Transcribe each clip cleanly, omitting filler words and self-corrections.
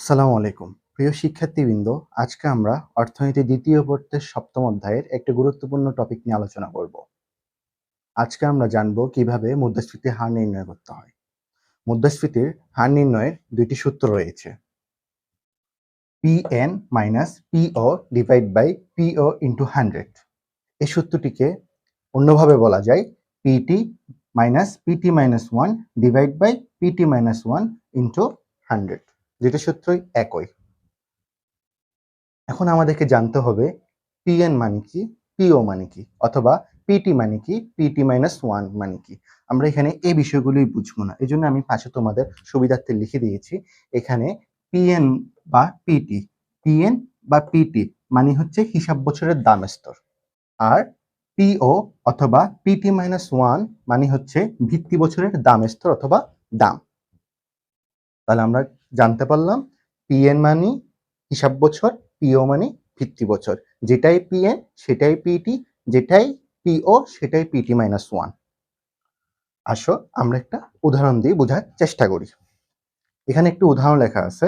আসসালামু আলাইকুম। প্রিয় শিক্ষার্থীবৃন্দ, আজকে আমরা অর্থনীতি দ্বিতীয় পত্রের ৭ম অধ্যায়ের একটি গুরুত্বপূর্ণ টপিক নিয়ে আলোচনা করব। আজকে আমরা জানব কিভাবে মুদ্রাস্ফীতির হার নির্ণয় করতে হয়। মুদ্রাস্ফীতির হার নির্ণয়ের ২টি সূত্র রয়েছে। PN minus PO divide by PO into 100। এই সূত্রটিকে অন্যভাবে বলা যায় PT minus PT minus 1 divide by PT minus 1 into 100। দুটি সূত্রই একই। এখন আমাদেরকে জানতে হবে PN মানে কি, PO মানে কি, অথবা PT মানে কি, PT মাইনাস 1 মানে কি। আমরা এখানে এই বিষয়গুলোই বুঝবো না, এই জন্য আমি পাশে তোমাদের সুবিধার্থে লিখে দিয়েছি। এখানে PN বা PN বা PT মানে হচ্ছে হিসাব বছরের দাম স্তর, আর PO অথবা PT মাইনাস 1 মানে হচ্ছে ভিত্তি বছরের দাম স্তর অথবা দাম। তাহলে আমরা জানতে পারলাম PN মানে হিসাব বছর, PO মানে ভিত্তি বছর। যেটাই PN সেটাই PT, যেটাই PO সেটাই PT মাইনাস 1। আসো আমরা একটা উদাহরণ দিয়ে বোঝার চেষ্টা করি। এখানে একটি উদাহরণ লেখা আছে।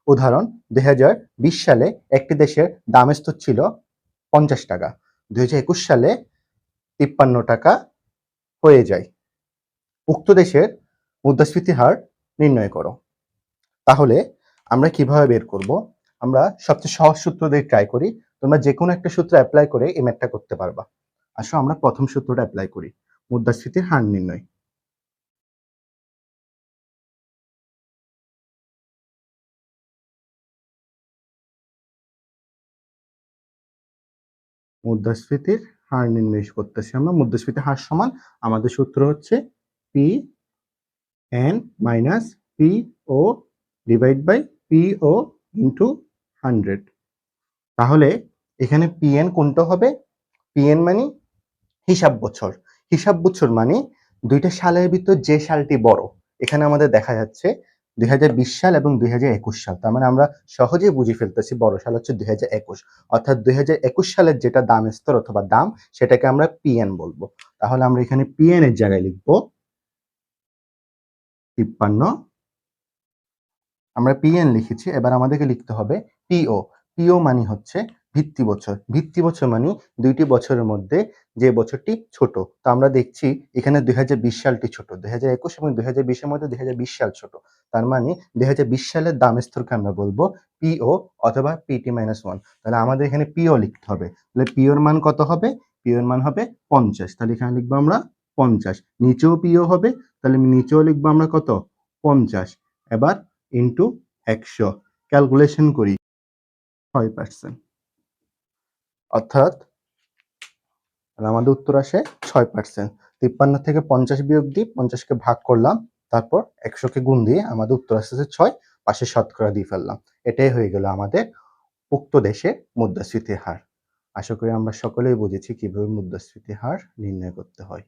উদাহরণ, 2020 সালে একটি দেশের দাম স্তর ছিল 50 টাকা, 2021 সালে 53 টাকা হয়ে যায়। উক্ত দেশের মুদ্রাস্ফীতি হার নির্ণয় করো। তাহলে আমরা কিভাবে বের করব? আমরা সবচেয়ে সহজ সূত্র দিয়ে ট্রাই করি। তোমরা যে কোনো একটা সূত্র অ্যাপ্লাই করে এই ম্যাথটা করতে পারবা। আসো আমরা প্রথম সূত্রটা অ্যাপ্লাই করি, মুদ্রাস্ফীতির হার নির্ণয়। মুদ্রাস্ফীতির হার নির্ণয় করতেছি আমরা। মুদ্রাস্ফীতির হার সমান আমাদের সূত্র হচ্ছে P N minus P O divide by P O into 100। তাহলে এখানে পিএন কোনটা হবে? পিএন মানে হিসাব বছর। হিসাব বছর মানে দুইটা সালের ভিতর যে সালটি বড়। এখানে আমাদের দেখা যাচ্ছে 2020 সাল এবং 2021 সাল। তার মানে আমরা সহজেই বুঝে ফেলতেছি বড় সাল হচ্ছে 2021। অর্থাৎ 2021 সালের যেটা দাম স্তর অথবা দাম, সেটাকে আমরা পিএন বলবো। তাহলে আমরা এখানে পিএন এর জায়গায় লিখবো 53। আমরা পিএন লিখেছি, এবার আমাদেরকে লিখতে হবে পিও। পিও মানে হচ্ছে ভিত্তি বছর। ভিত্তি বছর মানে দুইটি বছরের মধ্যে যে বছরটি ছোট। তো আমরা দেখছি এখানে 2020 সালটি ছোট, 2021 এবং 2020 এর মধ্যে 2020 সাল ছোট। তার মানে 2020 সালের দাম স্তরকে আমরা বলবো পিও অথবা পিটি মাইনাস 1। তাহলে আমাদের এখানে পিও লিখতে হবে। তাহলে পিওর মান কত হবে? পিওর মান হবে 50। তাহলে এখানে লিখবো আমরা 50। নিচেও পিও হবে, তাহলে নিচেও লিখবো আমরা কত? 50। এবার ইন্টু 100 ক্যালকুলেশন করি 6%। অর্থাৎ আমাদের উত্তর আসে 6%। 53 থেকে 50 বিয়োগ দিয়ে 50কে ভাগ করলাম, তারপর 100কে গুণ দিয়ে আমাদের উত্তর আসতেছে 6, পাশে শতকরা দিয়ে ফেললাম। এটাই হয়ে গেল আমাদের উক্ত দেশের মুদ্রাস্ফীতির হার। আশা করি আমরা সকলেই বুঝেছি কিভাবে মুদ্রাস্ফীতির হার নির্ণয় করতে হয়।